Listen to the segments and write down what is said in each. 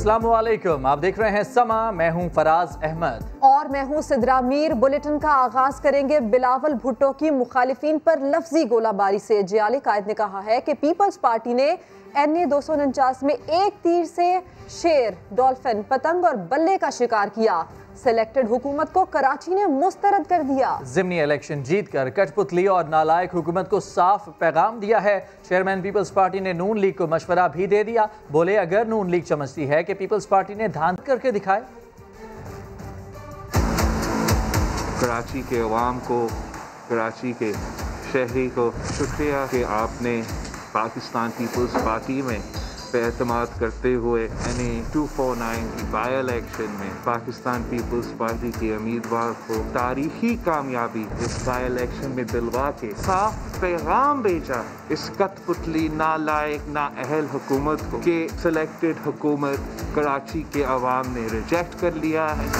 अस्सलाम वालेकुम, आप देख रहे हैं समा। मैं हूं फराज अहमद और मैं हूं सिद्रा मीर। बुलेटिन का आगाज करेंगे बिलावल भुट्टो की मुखालिफिन पर लफ्जी गोलाबारी से। जियाली कायद ने कहा है कि पीपल्स पार्टी ने NA 249 में एक तीर से शेर, डॉल्फिन, पतंग और बल्ले का शिकार किया। सिलेक्टेड हुकूमत को कराची ने मुस्तरद कर दिया। ज़िमनी इलेक्शन जीतकर कठपुतली और नालायक हुकूमत को साफ पैगाम दिया है। चेयरमैन पीपल्स पार्टी ने नून लीग को मशवरा भी दे दिया। बोले अगर नून लीग समझती है कि पीपल्स पार्टी ने धांध करके दिखाए। कराची के अवाम को, कराची के शहरी को शुक्रिया कि आपने पाकिस्तान पीपल्स पार्टी में एतमाद करते हुए NA 249 की बाई इलेक्शन में पाकिस्तान पीपल्स पार्टी के उम्मीदवार को तारीखी कामयाबी इस बाई इलेक्शन में दिलवा के साफ पैगाम भेजा इस कठपुतली नालायक नाअहल हुकूमत को कि सिलेक्टेड हुकूमत कराची के अवाम ने रिजेक्ट कर लिया है।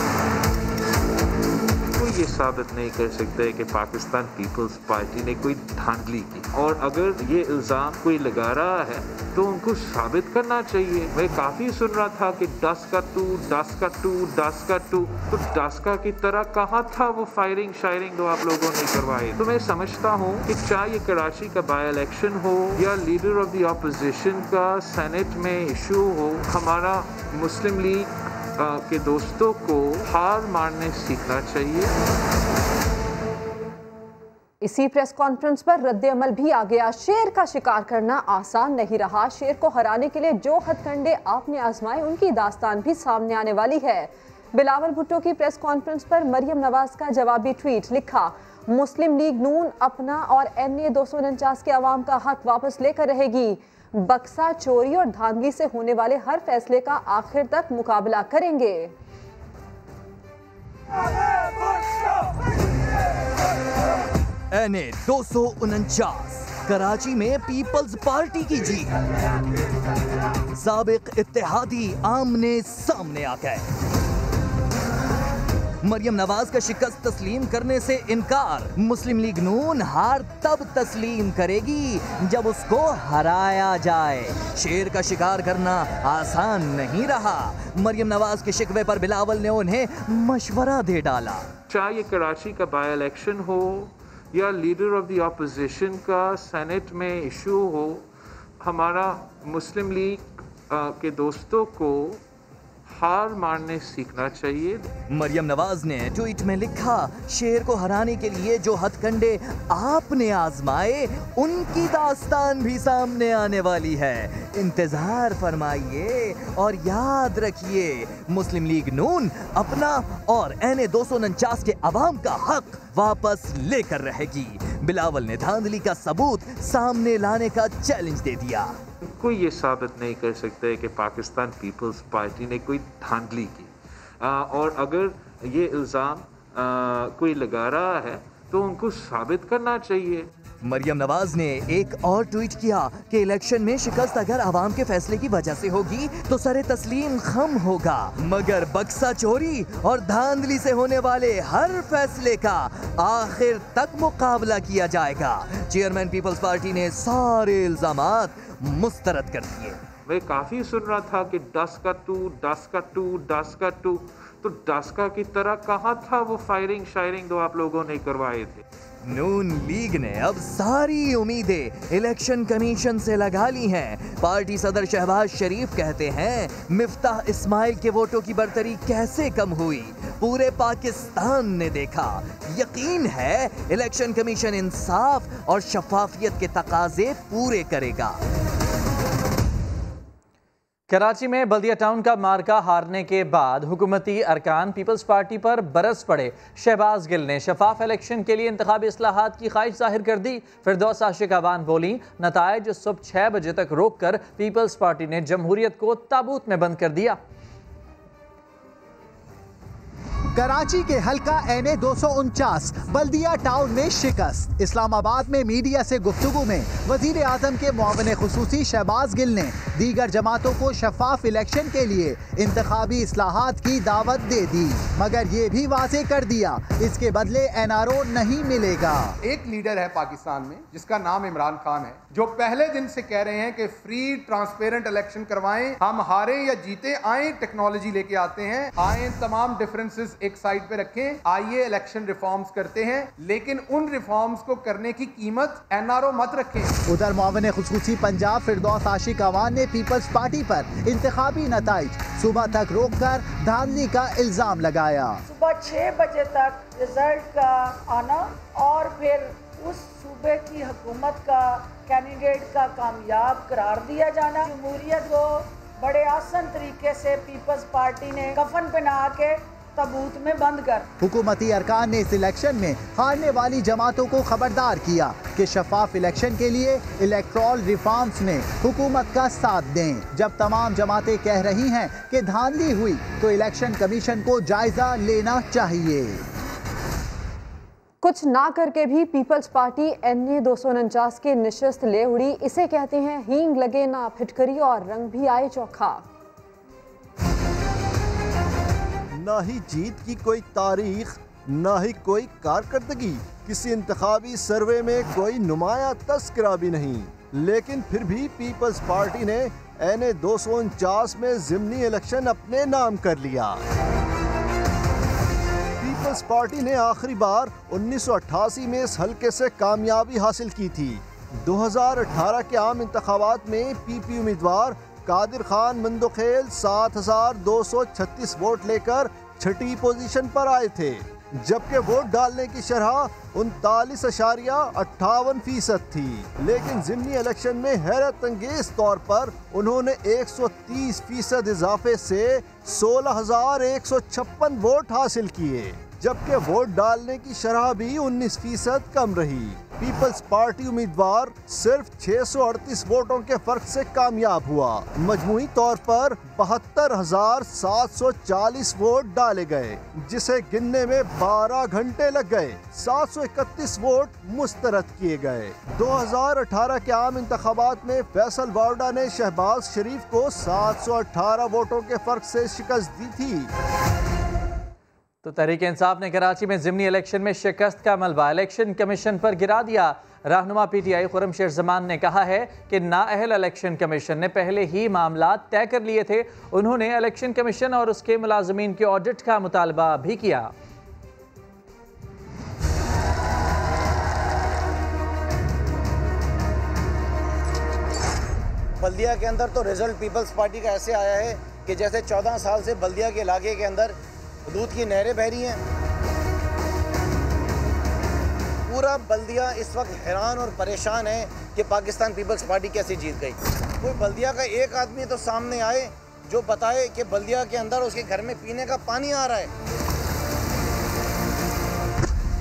कोई ये साबित नहीं कर सकता है कि पाकिस्तान पीपल्स पार्टी ने कोई धांधली की, और अगर ये इल्ज़ाम कोई लगा रहा है तो उनको साबित करना चाहिए। मैं काफ़ी सुन रहा था कि 10 का 2, 10 का 2, 10 का 2, तो 10 का की तरह कहाँ था वो फायरिंग शायरिंग जो आप लोगों ने करवाई। तो मैं समझता हूँ कि चाहे ये कराची का बाई इलेक्शन हो या लीडर ऑफ द अपोजिशन का सेनेट में इशू हो, हमारा मुस्लिम लीग के दोस्तों को हार मारने सीखना चाहिए। इसी प्रेस कॉन्फ्रेंस पर रद्द अमल भी आ गया। शेर का शिकार करना आसान नहीं रहा। शेर को हराने के लिए जो हथकंडे आपने आजमाए उनकी दास्तान भी सामने आने वाली है। बिलावल भुट्टो की प्रेस कॉन्फ्रेंस पर मरियम नवाज का जवाबी ट्वीट लिखा, मुस्लिम लीग नून अपना और NA 249 के अवाम का हक वापस लेकर रहेगी। बक्सा चोरी और धांधली से होने वाले हर फैसले का आखिर तक मुकाबला करेंगे। NA 249 कराची में पीपल्स पार्टी की जीत। साबिक इत्तेहादी आमने सामने आ गए। मरियम नवाज का शिकस्त तस्लीम करने से इनकार। मुस्लिम लीग नून हार तब तस्लीम करेगी जब उसको हराया जाए। शेर का शिकार करना आसान नहीं रहा। मरियम नवाज के शिकवे पर बिलावल ने उन्हें मशवरा दे डाला। चाहे ये कराची का बाई इलेक्शन हो या लीडर ऑफ द अपोजिशन का सेनेट में इशू हो, हमारा मुस्लिम लीग के दोस्तों को हार मारने सीखना चाहिए। मरियम नवाज ने ट्वीट में लिखा, शेर को हराने के लिए जो हथकंडे आपने आजमाए उनकी दास्तान भी सामने आने वाली है। इंतजार फरमाइए और याद रखिए, मुस्लिम लीग नून अपना और NA 249 के अवाम का हक वापस लेकर रहेगी। बिलावल ने धांधली का सबूत सामने लाने का चैलेंज दे दिया। कोई ये साबित नहीं कर सकता है कि पाकिस्तान पीपल्स पार्टी ने कोई धांधली की, और अगर ये इल्ज़ाम कोई लगा रहा है तो उनको साबित करना चाहिए। मरियम नवाज ने एक और ट्वीट किया कि इलेक्शन में शिकस्त अगर आवाम के फैसले की वजह से होगी तो सरे तस्लीम खम होगा, मगर बक्सा चोरी और धांधली से होने वाले हर फैसले का आखिर तक मुकाबला किया जाएगा। चेयरमैन पीपल्स पार्टी ने सारे इल्जामात मुस्तरद कर दिए। मैं काफ़ी सुन रहा था कि 10 का 2, 10 का 2, 10 का 2, तो 10 का की तरह कहाँ था वो फायरिंग शायरिंग जो आप लोगों ने करवाए थे। नून लीग ने अब सारी उम्मीदें इलेक्शन कमीशन से लगा ली हैं। पार्टी सदर शहबाज शरीफ कहते हैं, मिफ्ताह इस्माइल के वोटों की बर्तरी कैसे कम हुई, पूरे पाकिस्तान ने देखा। यकीन है इलेक्शन कमीशन इंसाफ और शफाफियत के तकाजे पूरे करेगा। कराची में बल्दिया टाउन का मार्का हारने के बाद हुकूमती अरकान पीपल्स पार्टी पर बरस पड़े। शहबाज गिल ने शफाफ इलेक्शन के लिए इंतखाबी इस्लाहात की ख्वाहिश जाहिर कर दी। फिरदौस आशिक अवान बोली, नताइज सुबह 6 बजे तक रोक कर पीपल्स पार्टी ने जमहूरियत को ताबूत में बंद कर दिया। कराची के हल्का NA 249 बल्दिया टाउन में शिकस्त। इस्लामाबाद में मीडिया से गुफ्तगू में वजीर आजम के मुआविन खुसूसी शहबाज गिल ने दीगर जमातों को शफाफ इलेक्शन के लिए इंतखाबी इस्लाहात की दावत दे दी, मगर ये भी वाज़ेह कर दिया इसके बदले NRO नहीं मिलेगा। एक लीडर है पाकिस्तान में जिसका नाम इमरान खान है, जो पहले दिन से कह रहे हैं कि फ्री ट्रांसपेरेंट इलेक्शन करवाएं, हम हारे या जीते आए टेक्नोलॉजी लेके आते हैं, आए तमाम डिफरेंसेस एक साइड पे रखें, आइए इलेक्शन रिफॉर्म्स करते हैं, लेकिन उन रिफॉर्म्स को करने की कीमत NRO मत रखें। उधर मुआविन खुसूसी पंजाब फिरदौस आशिक अवान ने पीपल्स पार्टी पर इंतखाबी नताइज सुबह तक रोक कर धांधली का इल्जाम लगाया। सुबह 6 बजे तक रिजल्ट का आना और फिर उस सूबे की हुकूमत का कैंडिडेट का कामयाब करार दिया जाना, जमहूरियत को बड़े आसान तरीके से पीपल्स पार्टी ने कफन पहना के ताबूत में बंद कर। हुकूमती अरकान ने इस इलेक्शन में हारने वाली जमातों को खबरदार किया कि शफाफ इलेक्शन के लिए इलेक्ट्रल रिफॉर्म्स में हुकूमत का साथ दें। जब तमाम जमातें कह रही हैं कि धांधली हुई तो इलेक्शन कमीशन को जायजा लेना चाहिए। कुछ ना करके भी पीपल्स पार्टी NA 249 की निशस्त ले उड़ी। इसे कहते हैं हींग लगे ना फिटकरी और रंग भी आए चोखा। ना ही जीत की कोई तारीख, ना ही कोई कारकर्दगी, किसी इंतखाबी सर्वे में कोई नुमाया तस्करा भी नहीं, लेकिन फिर भी पीपल्स पार्टी ने NA 249 में ज़िमनी इलेक्शन अपने नाम कर लिया। पीपल्स पार्टी ने आखिरी बार 1988 में इस हल्के से कामयाबी हासिल की थी। 2018 के आम इंतखाबात में PP उम्मीदवार कादिर खान मंदोखेल 7,236 वोट लेकर छठी पोजीशन पर आए थे, जबकि वोट डालने की शरह 39.58% थी। लेकिन ज़िमनी इलेक्शन में हैरत अंगेज तौर पर उन्होंने 130% इजाफे से 16,156 वोट हासिल किए, जबकि वोट डालने की शरह भी 19% कम रही। पीपल्स पार्टी उम्मीदवार सिर्फ 638 वोटों के फर्क से कामयाब हुआ। मजमूई तौर पर 72,740 वोट डाले गए, जिसे गिनने में 12 घंटे लग गए। 731 वोट मुस्तरद किए गए। 2018 के आम इंतखाबात में फैसल वार्डा ने शहबाज शरीफ को 718 वोटों के फर्क से शिकस्त दी थी। तो तहरीक इंसाफ ने कराची में ज़िमनी इलेक्शन में शिकस्त का मलबा इलेक्शन कमीशन पर गिरा दिया। रहनुमा PTI खुर्रम शेर जमान ने कहा है कि नाअहल इलेक्शन कमीशन ने पहले ही मामला तय कर लिए थे। उन्होंने इलेक्शन कमीशन और उसके मुलाजमीन के ऑडिट का मुतालबा भी किया। बल्दिया के अंदर तो रिजल्ट पीपल्स पार्टी का ऐसे आया है कि जैसे 14 साल से बल्दिया के इलाके के अंदर दूध की नहरें बह रही हैं। पूरा बल्दिया इस वक्त हैरान और परेशान है कि पाकिस्तान पीपल्स पार्टी कैसे जीत गई। कोई बल्दिया का एक आदमी तो सामने आए जो बताए कि बल्दिया के अंदर उसके घर में पीने का पानी आ रहा है।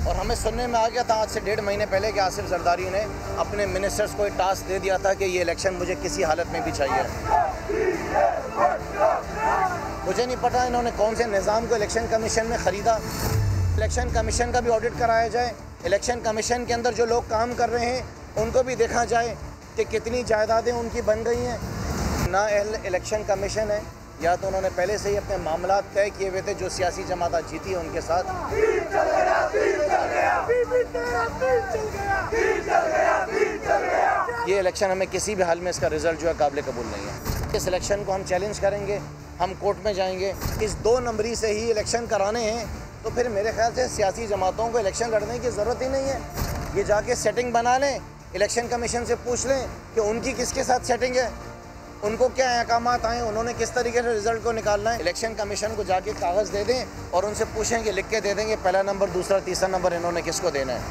और हमें सुनने में आ गया था आज से 1.5 महीने पहले कि आसिफ जरदारी ने अपने मिनिस्टर्स को एक टास्क दे दिया था कि ये इलेक्शन मुझे किसी हालत में भी चाहिए। मुझे नहीं पता इन्होंने कौन से निज़ाम को इलेक्शन कमीशन में ख़रीदा। इलेक्शन कमीशन का भी ऑडिट कराया जाए। इलेक्शन कमीशन के अंदर जो लोग काम कर रहे हैं उनको भी देखा जाए कि कितनी जायदादें उनकी बन गई हैं। नाअहल इलेक्शन कमीशन है, या तो उन्होंने पहले से ही अपने मामला तय किए हुए थे जो सियासी जमात जीती है उनके साथ। ये इलेक्शन हमें किसी भी हाल में इसका रिजल्ट जो है काबिल कबूल नहीं है। इस इलेक्शन को हम चैलेंज करेंगे, हम कोर्ट में जाएंगे। इस 2 नंबरी से ही इलेक्शन कराने हैं तो फिर मेरे ख्याल से सियासी जमातों को इलेक्शन लड़ने की ज़रूरत ही नहीं है। ये जाके सेटिंग बना लें, इलेक्शन कमीशन से पूछ लें कि उनकी किसके साथ सेटिंग है, उनको क्या अहकामात आए, उन्होंने किस तरीके से रिजल्ट को निकालना है। इलेक्शन कमीशन को जाके कागज़ दे दें और उनसे पूछें कि लिख के दे देंगे पहला नंबर, दूसरा, तीसरा नंबर इन्होंने किसको देना है।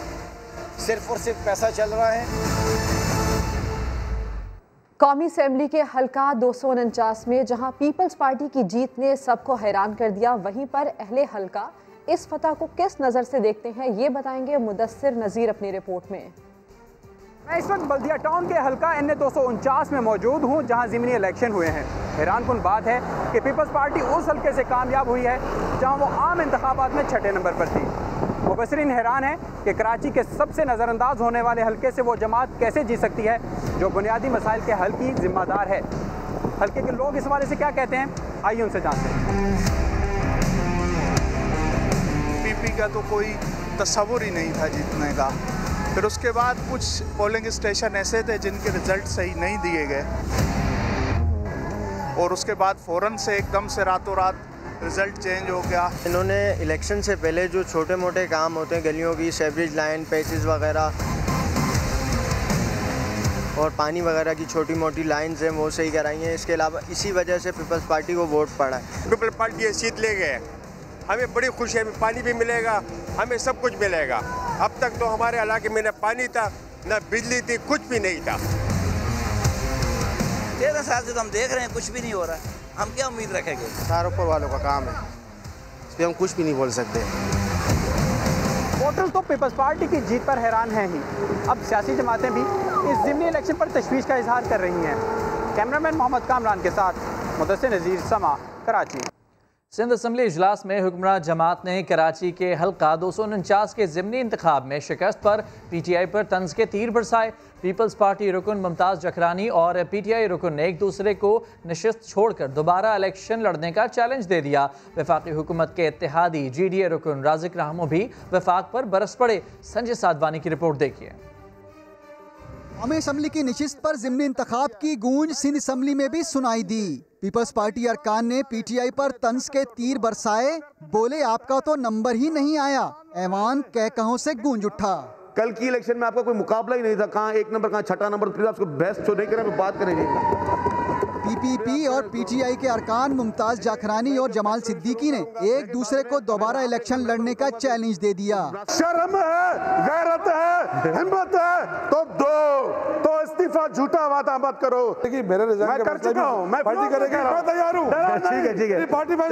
सिर्फ और सिर्फ पैसा चल रहा है। कौमी असेंबली के हल्का 249 में जहां पीपल्स पार्टी की जीत ने सबको हैरान कर दिया, वहीं पर अहले हल्का इस फतह को किस नज़र से देखते हैं, ये बताएंगे मुदस्सिर नज़ीर अपनी रिपोर्ट में। मैं इस वक्त बल्दिया टाउन के हल्का NA 249 में मौजूद हूँ, जहाँ ज़मीनी इलेक्शन हुए हैं। हैरानकुन बात है कि पीपल्स पार्टी उस हल्के से कामयाब हुई है जहाँ वो आम इंतखाबात में 6ठे नंबर पर थी। मुबसरीन हैरान है कि कराची के सबसे नज़रअंदाज होने वाले हल्के से वो जमात कैसे जी सकती है जो बुनियादी मसाइल के हल की जिम्मेदार है। हल्के के लोग इस हवाले से क्या कहते हैं, आइए उनसे जानते हैं। PP का तो कोई तस्वुर ही नहीं था जीतने का। फिर उसके बाद कुछ पोलिंग स्टेशन ऐसे थे जिनके रिज़ल्ट सही नहीं दिए गए और उसके बाद फ़ौरन से एकदम से रातों रात रिज़ल्ट चेंज हो गया। इन्होंने इलेक्शन से पहले जो छोटे मोटे काम होते हैं, गलियों की सेवरेज लाइन, पैचेस वगैरह और पानी वगैरह की छोटी मोटी लाइन्स हैं, वो सही कराई हैं। इसके अलावा इसी वजह से पीपल्स पार्टी को वोट पड़ा है। पीपल्स पार्टी ये सीट ले गए, हमें बड़ी खुशी है। पानी भी मिलेगा, हमें सब कुछ मिलेगा। अब तक तो हमारे इलाके में न पानी था, न बिजली थी, कुछ भी नहीं था। 13 साल से तो हम देख रहे हैं, कुछ भी नहीं हो रहा है। हम क्या उम्मीद रखेंगे? सारे ऊपर वालों का काम है, इस पर हम कुछ भी नहीं बोल सकते। वोटर्स तो पीपल्स पार्टी की जीत पर हैरान हैं ही। अब सियासी जमातें भी इस ज़िमनी इलेक्शन पर तशवीश का इजहार कर रही हैं। कैमरामैन मोहम्मद कामरान के साथ मुदस्सिर नज़ीर, समा, कराची। सिंध असम्बली इजलास में हुक्मरान जमात ने कराची के हल्का 249 के ज़िमनी इंतखाब में शिकस्त पर PTI पर तंज के तीर बरसाए। पीपल्स पार्टी रुकन मुमताज़ जखरानी और PTI रुकन ने एक दूसरे को नशिस्त छोड़कर दोबारा इलेक्शन लड़ने का चैलेंज दे दिया। वफाकी हुकूमत के इत्तेहादी GDA रुकन राजिक रहमो भी वफाक पर बरस पड़े। संजय साधवानी की रिपोर्ट देखिए। कौमी असम्बली की नशिस्त पर ज़िमनी इंतखाब की गूंज सिंध असम्बली में भी सुनाई दी। पीपल्स पार्टी अरकान ने PTI पर तंज के तीर बरसाए, बोले आपका तो नंबर ही नहीं आया। ऐवान कह कहों से गूंज उठा। कल की इलेक्शन में आपका कोई मुकाबला ही नहीं था, कहाँ 1 नंबर कहाँ 6ठा नंबर, फिर आपको बहस जो नहीं करें बात करेंगे। PPP और PTI के अरकान मुमताज जाखरानी और जमाल सिद्दीकी ने एक दूसरे को दोबारा इलेक्शन लड़ने का चैलेंज दे दिया। शर्म है, गैरत है, हिम्मत है तो इस्तीफा, झूठा वादा मत करो। मेरे मैं कर चुका हूँ, मैं पार्टी करेगी, मैं तैयार हूँ। ठीक है पार्टी मैं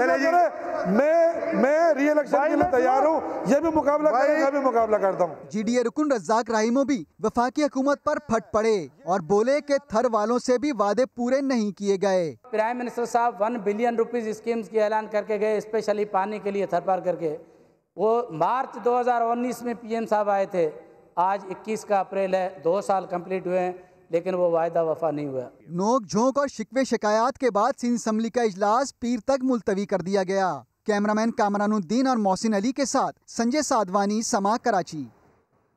री-इलेक्शन के लिए तैयार हूँ। ये भी मुकाबला करें, मैं भी मुकाबला करता हूँ। GDA रुकन रज़ाक राहिमो भी वफाकी हुकूमत पर फट पड़े और बोले कि थर वालों से भी वादे पूरे नहीं किए गए। प्राइम मिनिस्टर साहब 1 बिलियन रुपीस स्कीम्स की ऐलान करके गए, स्पेशली पानी के लिए थर पार करके। वो मार्च 2019 में PM साहब आए थे, आज 21 का अप्रैल है, 2 साल कंप्लीट हुए हैं, लेकिन वो वायदा वफा नहीं हुआ। नोक झोंक और शिकवे शिकायत के बाद सिंध असम्बली का इजलास पीर तक मुलतवी कर दिया गया। कैमरामैन कामरानुद्दीन और मोहसिन अली के साथ संजय साधवानी, समा, कराची।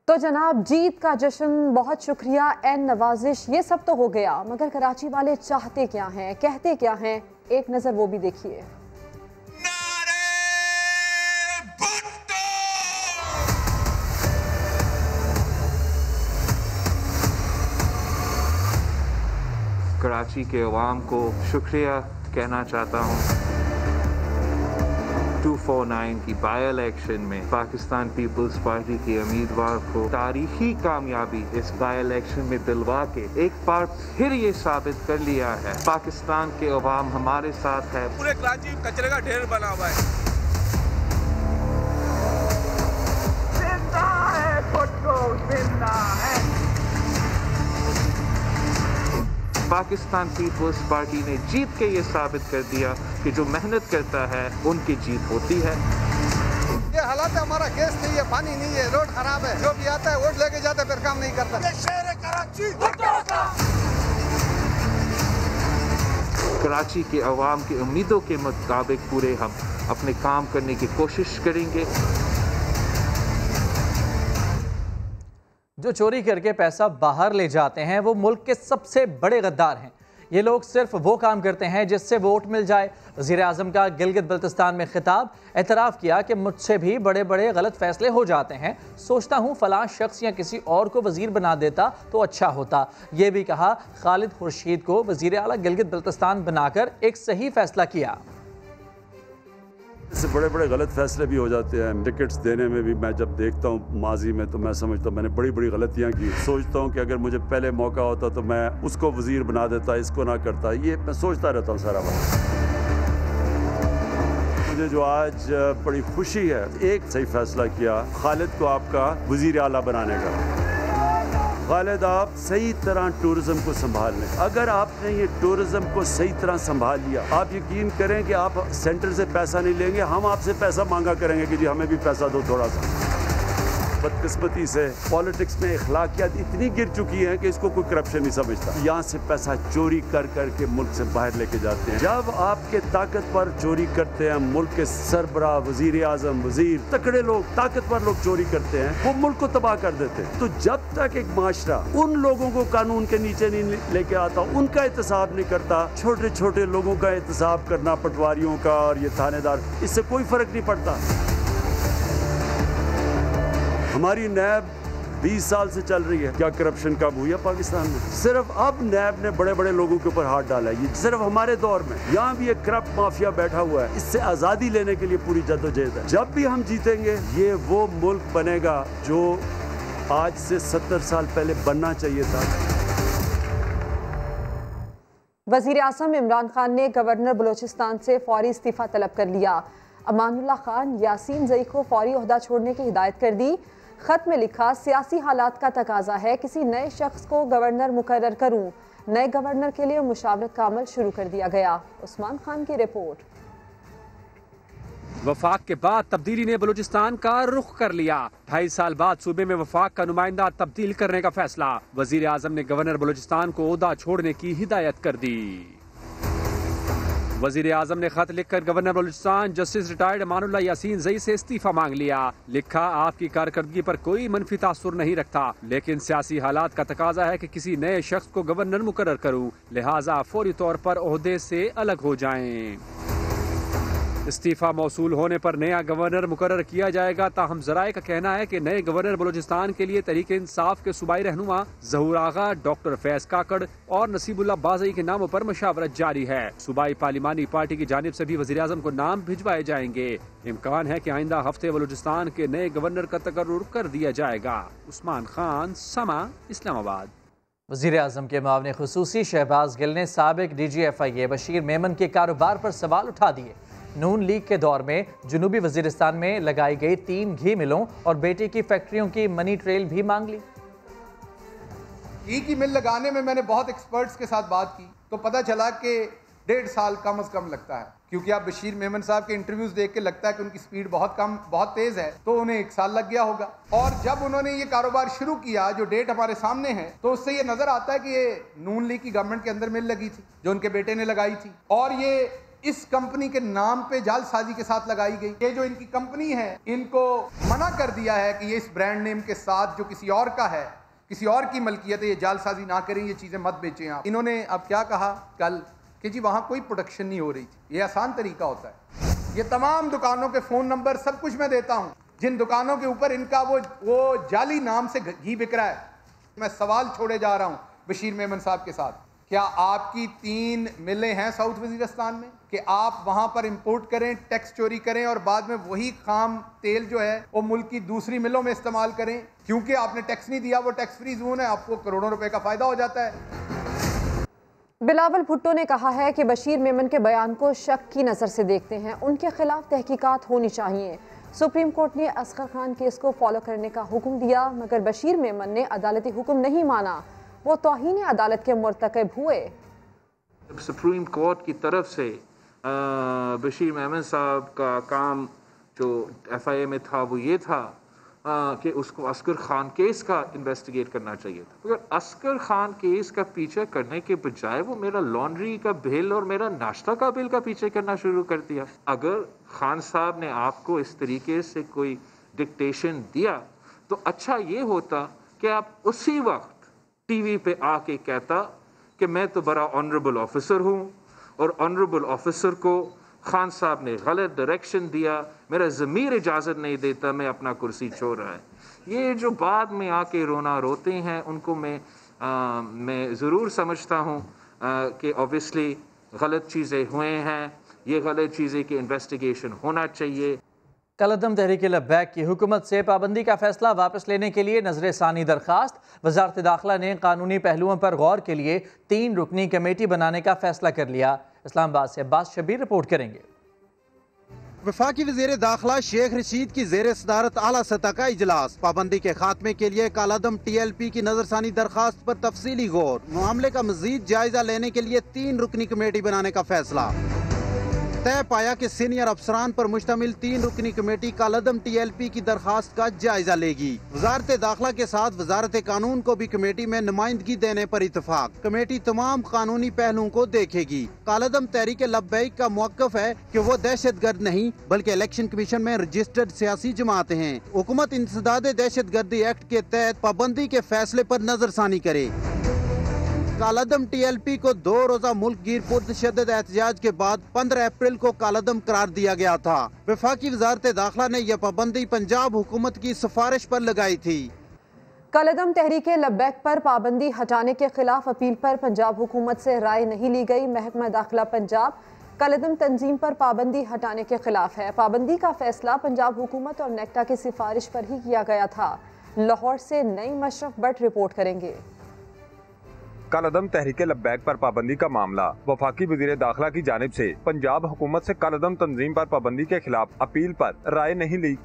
तो जनाब, जीत का जश्न, बहुत शुक्रिया, एन नवाजिश, ये सब तो हो गया, मगर कराची वाले चाहते क्या हैं, कहते क्या हैं, एक नज़र वो भी देखिए। कराची के अवाम को शुक्रिया कहना चाहता हूँ। 249 की बाई इलेक्शन में पाकिस्तान पीपल्स पार्टी के उम्मीदवार को तारीखी कामयाबी इस बाई इलेक्शन में दिलवा के एक बार फिर ये साबित कर लिया है पाकिस्तान के अवाम हमारे साथ है। पूरे कराची कचरे का ढेर बना हुआ है। जिंदा है खुद जिंदा है। पाकिस्तान पीपल्स पार्टी ने जीत के ये साबित कर दिया कि जो मेहनत करता है उनकी जीत होती है। ये हालात है, हमारा गैस नहीं है, पानी नहीं है, रोड खराब है, जो भी आता है वोट लेके जाता है, फिर काम नहीं करता। ये शहर है कराची। कराची के अवाम की उम्मीदों के मुताबिक पूरे हम अपने काम करने की कोशिश करेंगे। जो चोरी करके पैसा बाहर ले जाते हैं वो मुल्क के सबसे बड़े गद्दार हैं। ये लोग सिर्फ वो काम करते हैं जिससे वोट मिल जाए। वज़ीर-ए-आज़म का गिलगित बल्तिस्तान में खिताब, एतराफ़ किया कि मुझसे भी बड़े बड़े गलत फैसले हो जाते हैं, सोचता हूँ फ़लाँ शख्स या किसी और को वज़ीर बना देता तो अच्छा होता। ये भी कहा खालिद खुर्शीद को वज़ीर आला गिलगित बल्तिस्तान बनाकर एक सही फ़ैसला किया। इससे बड़े बड़े गलत फैसले भी हो जाते हैं। टिकट्स देने में भी मैं जब देखता हूँ माजी में तो मैं समझता हूँ मैंने बड़ी बड़ी गलतियाँ की। सोचता हूँ कि अगर मुझे पहले मौका होता तो मैं उसको वज़ीर बना देता, इसको ना करता। ये मैं सोचता रहता हूँ सारा वक्त। मुझे जो आज बड़ी खुशी है, एक सही फैसला किया खालिद को आपका वज़ीर आला बनाने का। खालिद, आप सही तरह टूरिज्म को संभाल लें। अगर आपने ये टूरिज्म को सही तरह संभाल लिया, आप यकीन करें कि आप सेंटर से पैसा नहीं लेंगे, हम आपसे पैसा मांगा करेंगे कि जी हमें भी पैसा दो थोड़ा सा। बदकिस्मती से पॉलिटिक्स में अखलाकियात इतनी गिर चुकी हैं कि इसको कोई करप्शन नहीं समझता। यहाँ से पैसा चोरी कर के मुल्क से बाहर लेके जाते हैं। जब आपके ताकतवर चोरी करते हैं, मुल्क के सरबराह, वजीर आजम, वजीर, तकड़े लोग, ताकतवर लोग चोरी करते हैं, वो मुल्क को तबाह कर देते हैं। तो जब तक एक माशरा उन लोगों को कानून के नीचे नहीं लेके आता, उनका एहतसाब नहीं करता, छोटे छोटे लोगों का एहतसाब करना, पटवारियों का और ये थानेदार, इससे कोई फर्क नहीं पड़ता। हमारी नैब 20 साल से चल रही है, क्या करप्शन कब हुई है पाकिस्तान में? सिर्फ अब नैब ने बड़े बड़े लोगों के ऊपर हाथ डाला है। ये सिर्फ हमारे दौर में यहाँ भी एक करप्ट माफिया बैठा हुआ है। इससे आज़ादी लेने के लिए पूरी जद्दोजहद है। जब भी हम जीतेंगे, ये वो मुल्क बनेगा जो आज से 70 साल पहले बनना चाहिए था। वज़ीर आज़म इमरान खान ने गवर्नर बलूचिस्तान से फौरी इस्तीफ़ा तलब कर लिया। अमानुल्लाह खान यासीन जई को फौरी ओहदा छोड़ने की हिदायत कर दी। खत में लिखा, सियासी हालात का तकाजा है किसी नए शख्स को गवर्नर मुकर्रर करूं। नए गवर्नर के लिए मुशावरत का अमल शुरू कर दिया गया। उस्मान खान की रिपोर्ट। वफाक के बाद तब्दीली ने बलूचिस्तान का रुख कर लिया। 2.5 साल बाद सूबे में वफाक का नुमाइंदा तब्दील करने का फैसला। वजीर आजम ने गवर्नर बलूचिस्तान को ओहदा छोड़ने की हिदायत कर दी। वजीर आजम ने खत लिखकर governor Balochistan justice retired Amanullah Yasin जई से इस्तीफा मांग लिया। लिखा, आपकी कारकर्दगी पर कोई मनफी तासुर नहीं रखता, लेकिन सियासी हालात का तकाजा है कि किसी नए शख्स को गवर्नर मुकर्रर करूं, लिहाजा फौरी तौर पर ओहदे से अलग हो जाएं। इस्तीफा मौसूल होने पर नया गवर्नर मुकर्रर किया जाएगा। ताहम जराए का कहना है कि नए गवर्नर बलूचिस्तान के लिए तहरीक इंसाफ के सूबाई रहनुमा ज़हूर आगा, डॉक्टर फैज काकड़ और नसीबुल्लाह बाज़ई के नामों पर मशावरत जारी है। सूबाई पार्लिमानी पार्टी की जानिब से भी वज़ीर आज़म को नाम भिजवाए जाएंगे। इम्कान है कि आइंदा हफ्ते बलूचिस्तान के नए गवर्नर का तकर्रुर कर दिया जाएगा। उस्मान खान, समा, इस्लामाबाद। वज़ीर आज़म के मुआविन खुसूसी शहबाज गिल ने साबिक DGFIA बशीर मेमन के कारोबार पर सवाल उठा दिए। नून लीग के दौर में जुनूबी वजीरिस्तान में लगाई गई 3 घी मिलों और बेटे की फैक्ट्रियों की मनी ट्रेल भी मांग ली। घी की मिल लगाने में मैंने बहुत एक्सपर्ट्स के साथ बात की तो पता चला कि 1.5 साल कम से कम लगता है, क्योंकि आप बशीर मेमन साहब के इंटरव्यूज देख के लगता है कि उनकी स्पीड बहुत तेज है, तो उन्हें 1 साल लग गया होगा। और जब उन्होंने ये कारोबार शुरू किया, जो डेट हमारे सामने है, तो उससे ये नजर आता है कि ये नून लीग की गवर्नमेंट के अंदर मिल लगी थी जो उनके बेटे ने लगाई थी, और ये इस कंपनी के नाम पे जालसाजी के साथ लगाई गई। ये जो इनकी कंपनी है, इनको मना कर दिया है कि ये इस ब्रांड नेम के साथ जो किसी और का है, किसी और की मलकियत है, ये जालसाजी ना करें, ये चीजें मत बेचें आप। इन्होंने अब क्या कहा कल कि जी वहां कोई प्रोडक्शन नहीं हो रही थी। ये आसान तरीका होता है। ये तमाम दुकानों के फोन नंबर सब कुछ मैं देता हूं, जिन दुकानों के ऊपर इनका वो जाली नाम से घी बिक रहा है। मैं सवाल छोड़े जा रहा हूं बशीर मेमन साहब के साथ, क्या आपकी 3 मिलें हैं साउथ वजीरिस्तान में कि आप वहां पर इंपोर्ट करें, टैक्स चोरी करें और बाद में वही खाम तेल जो है वो मुल्क की दूसरी मिलों में इस्तेमाल करें? क्योंकि आपने टैक्स नहीं दिया, वो टैक्स फ्री जोन है, आपको करोड़ों रुपए का फायदा हो जाता है। बिलावल भुट्टो ने कहा है कि बशीर मेमन के बयान को शक की नज़र से देखते हैं, उनके खिलाफ तहकीकात होनी चाहिए। सुप्रीम कोर्ट ने असगर खान केस को फॉलो करने का हुक्म दिया, मगर बशीर मेमन ने अदालती हुक्म नहीं माना, वो तौहीन अदालत के मुर्तकब हुए। सुप्रीम कोर्ट की तरफ से बशीर मेमन साहब का काम जो FIA में था वो ये था कि उसको असगर खान केस का इन्वेस्टिगेट करना चाहिए था। मगर असगर खान केस का पीछा करने के बजाय वो मेरा लॉन्ड्री का बिल और मेरा नाश्ता का बिल का पीछे करना शुरू कर दिया। अगर खान साहब ने आपको इस तरीके से कोई डिक्टेशन दिया तो अच्छा ये होता कि आप उसी वक्त TV पे आके कहता कि मैं तो बड़ा ऑनरेबल ऑफिसर हूँ और ऑनरेबल ऑफिसर को खान साहब ने गलत डायरेक्शन दिया, मेरा ज़मीर इजाज़त नहीं देता, मैं अपना कुर्सी छोड़ रहा है। ये जो बाद में आके रोना रोते हैं उनको मैं ज़रूर समझता हूँ कि ऑब्वियसली गलत चीज़ें हुए हैं, ये गलत चीज़ें की इन्वेस्टिगेशन होना चाहिए। कलअदम तहरीक लब्बैक की हुकूमत से पाबंदी का फैसला वापस लेने के लिए नजर सानी दरखास्त। वजारत दाखिला ने कानूनी पहलुओं पर गौर के लिए 3 रुकनी कमेटी बनाने का फैसला कर लिया। इस्लामाबाद से अब्बास शबीर रिपोर्ट करेंगे। वफाकी वज़ीर दाखिला शेख रशीद की ज़ेर सदारत आला सतह का इजलास। पाबंदी के खात्मे के लिए कालादम TLP की नजरसानी दरखास्त पर तफसीली गौर। मामले का मजीद जायजा लेने के लिए 3 रुकनी कमेटी बनाने का फैसला। तय पाया कि सीनियर अफसरान पर मुश्तमिल 3 रुकनी कमेटी कालादम TLP की दरखास्त का जायजा लेगी। वजारत दाखिला के साथ वजारत कानून को भी कमेटी में नुमाइंदगी देने पर इतफाक। कमेटी तमाम कानूनी पहलुओं को देखेगी। कालादम तहरीक लब्बैक का मौक़िफ़ है कि वो दहशतगर्द नहीं बल्कि इलेक्शन कमीशन में रजिस्टर्ड सियासी जमातें हैं। हुकूमत इंसदाद दहशतगर्दी एक्ट के तहत पाबंदी के फैसले पर नजरसानी करे। कालादम TLP को 2 रोजा मुल्क गिर पुरतशद्दद एहतजाज के बाद 15 अप्रैल को कालादम करार दिया गया था। वफाकी वजारत दाखिला ने यह पाबंदी पंजाब हुकूमत की सिफारिश पर लगाई थी। कालादम तहरीक लब्बैक पर पाबंदी हटाने के खिलाफ अपील पर पंजाब हुकूमत से राय नहीं ली गई। महकमा दाखिला पंजाब कालादम तंजीम पर पाबंदी हटाने के खिलाफ है। पाबंदी का फैसला पंजाब हुकूमत और नेक्टा की सिफारिश पर ही किया गया था। लाहौर से नई मशरफ बट रिपोर्ट करेंगे। कालादम तहरीक लब्बैक पर पाबंदी का मामला। वफाकी वज़ीर दाखिला की जानिब से पंजाब हुकूमत से कालादम तंजीम पर पाबंदी के खिलाफ अपील पर राय नहीं ली।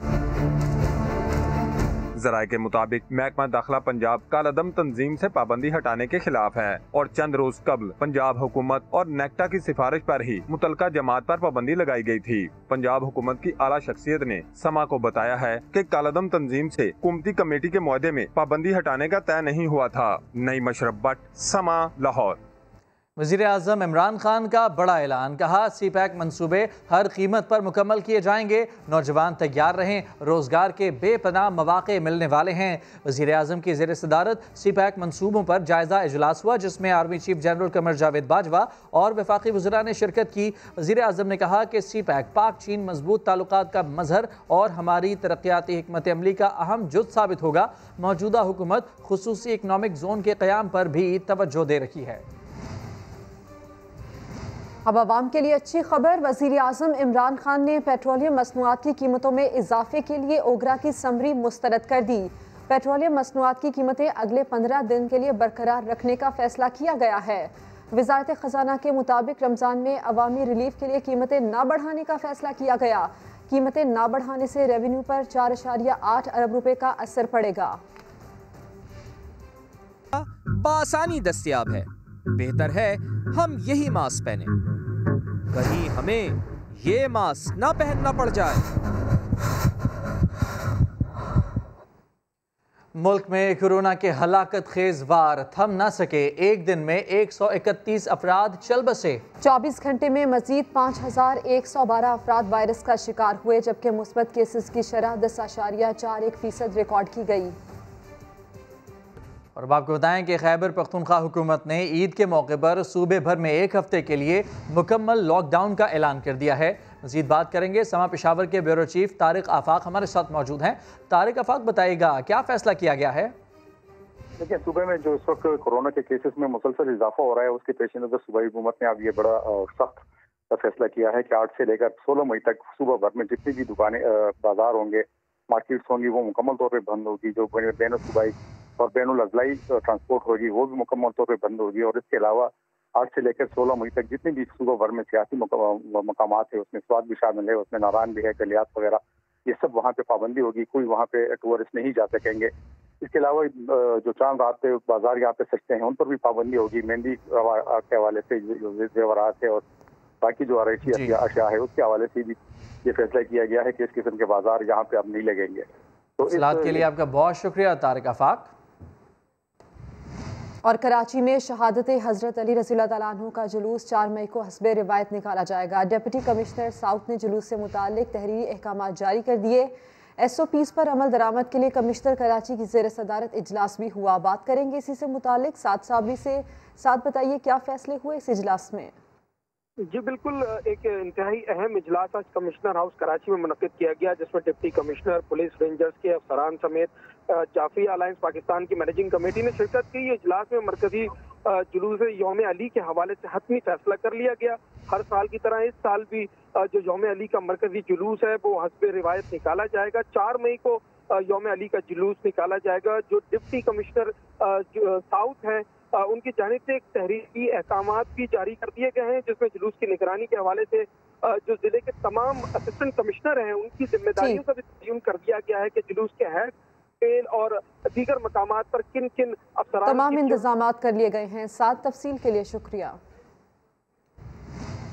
ज़राए के मुताबिक महकमा दाखिला पंजाब कालादम तंजीम से पाबंदी हटाने के खिलाफ है और चंद रोज कबल पंजाब हुकूमत और नेक्टा की सिफारिश पर ही मुतलका जमात पर पाबंदी लगाई गई थी। पंजाब हुकूमत की आला शख्सियत ने समा को बताया है कि कालादम तंजीम से हुकूमती कमेटी के मुआहदे में पाबंदी हटाने का तय नहीं हुआ था। नई मशरफ बट, समा, लाहौर। वज़ीर आज़म इमरान खान का बड़ा ऐलान। कहा CPAC मंसूबे हर कीमत पर मुकम्मल किए जाएंगे। नौजवान तैयार रहें, रोज़गार के बेपनाह मौक़े मिलने वाले हैं। वज़ीर आज़म की ज़ेर सदारत CPAC मंसूबों पर जायज़ा इजलास हुआ जिसमें army chief general Qamar Javed Bajwa और वफाकी वज़रा ने शिरकत की। वज़ीर आज़म ने कहा कि CPAC पाक चीन मजबूत ताल्लुकात का मजहर और हमारी तरक्याती हिकमत अमली का अहम जुज़ साबित होगा। मौजूदा हुकूमत खुसूसी इकनॉमिक जोन के क़याम पर भी तवज्जो दे रही है। अब आवाम के लिए अच्छी खबर। वज़ीर आज़म इमरान खान ने पेट्रोलियम मसनूआत की कीमतों में इजाफे के लिए ओगरा की समरी मुस्तरद कर दी। पेट्रोलियम मसनूआत की कीमतें अगले 15 दिन के लिए बरकरार रखने का फैसला किया गया है। वज़ारत ख़जाना के मुताबिक रमज़ान में अवामी रिलीफ के लिए कीमतें ना बढ़ाने का फैसला किया गया। कीमतें ना बढ़ाने से रेवेन्यू पर 4.8 अरब रुपए का असर पड़ेगा। बासानी दस्तयाब है। बेहतर है हम यही मास्क पहने, कहीं हमें ये मास्क ना पहनना पड़ जाए। मुल्क में कोरोना के हलाकत खेज वार थम न सके। एक दिन में 131 अफराद चल बसे। 24 घंटे में मजीद 5112 अफराद वायरस का शिकार हुए जबकि मुस्बत केसेस की शरह 10.41% रिकॉर्ड की गई। और अब आपको बताएं कि खैबर पख्तूनख्वा हुकूमत ने ईद के मौके पर सूबे भर में 1 हफ्ते के लिए मुकम्मल लॉकडाउन का ऐलान कर दिया है। मज़ीद बात करेंगे समा पेशावर के ब्यूरो चीफ तारिक आफाक हमारे साथ मौजूद हैं। तारिक आफाक, बताइएगा क्या फैसला किया गया है? देखिए, सूबे में जो इस वक्त कोरोना के केसेस में मुसलसल इजाफा हो रहा है उसके पेश नज़र सूबाई हुकूमत ने अब ये बड़ा सख्त फैसला किया है कि 8 से लेकर 16 मई तक सूबा भर में जितनी भी दुकानें बाजार होंगे, मार्केट्स होंगी, वो मुकम्मल तौर पर बंद होगी। जो बैन सूबाई और बैनुल अज़लाई ट्रांसपोर्ट होगी वो भी मुकम्मल तौर पर बंद होगी। और इसके अलावा 8 से लेकर 16 मई तक जितने भी सूबा भर में सियासी मकामात है उसमें स्वाद भी शामिल है, उसमें नारायण भी है, गलियात वगैरह, ये सब वहाँ पे पाबंदी होगी। कोई वहाँ पे टूरिस्ट नहीं जा सकेंगे। इसके अलावा जो चांद रात पे बाजार यहाँ पे सस्ते हैं उन पर भी पाबंदी होगी। मेहंदी के हवाले से जो जेवरात है और बाकी जो आरइशी अशिया है उसके हवाले से भी ये फैसला किया गया है कि इस किस्म के बाजार यहाँ पे अब नहीं लगेंगे। तो इत्तलात के लिए आपका बहुत शुक्रिया तारिक आफाक। और कराची में शहादत हज़रत अली रज़ी अल्लाह तआला अन्हु का जुलूस 4 मई को हस्बे रिवायत निकाला जाएगा। डिप्टी कमिश्नर साउथ ने जुलूस से मुताल्लिक तहरीरी अहकामात जारी कर दिए। SOPs पर अमल दरामद के लिए कमिश्नर कराची की ज़ेर सदारत इजलास भी हुआ। बात करेंगे इसी से मुताल्लिक साद साबरी से। साथ बताइए क्या फैसले हुए इस इजलास में? जी बिल्कुल, एक इंतहाई अहम इजलास आज कमिश्नर हाउस कराची में मुनक़िद किया गया जिसमें डिप्टी कमिश्नर, पुलिस, रेंजर्स के अफसरान समेत जाफी अलायंस पाकिस्तान की मैनेजिंग कमेटी ने शिरकत की। ये इजलास में मरकजी जुलूस यौम अली के हवाले से हतमी फैसला कर लिया गया। हर साल की तरह इस साल भी जो यौम अली का मरकजी जुलूस है वो हस्बे रिवायत निकाला जाएगा। 4 मई को यौम अली का जुलूस निकाला जाएगा। जो डिप्टी कमिश्नर साउथ हैं उनकी जानिब से एक तहरीरी अहकामात भी जारी कर दिए गए हैं, जिसमें जुलूस की निगरानी के हवाले से जो जिले के तमाम असिस्टेंट कमिश्नर हैं उनकी जिम्मेदारियों का भी तयन कर दिया गया है कि जुलूस के हेड टेल और दीगर मकामात पर किन किन अफसरान तमाम इंतजाम कर लिए गए हैं। साथ तफसील के लिए शुक्रिया।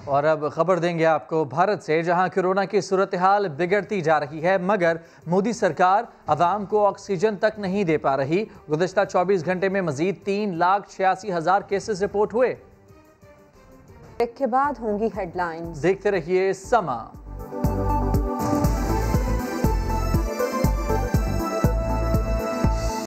और अब खबर देंगे आपको भारत से, जहां कोरोना की सूरत हाल बिगड़ती जा रही है, मगर मोदी सरकार आवाम को ऑक्सीजन तक नहीं दे पा रही। गुज़िश्ता 24 घंटे में मजीद 3,86,000 केसेस रिपोर्ट हुए। ब्रेक के बाद होंगी हेडलाइंस। देखते रहिए समा।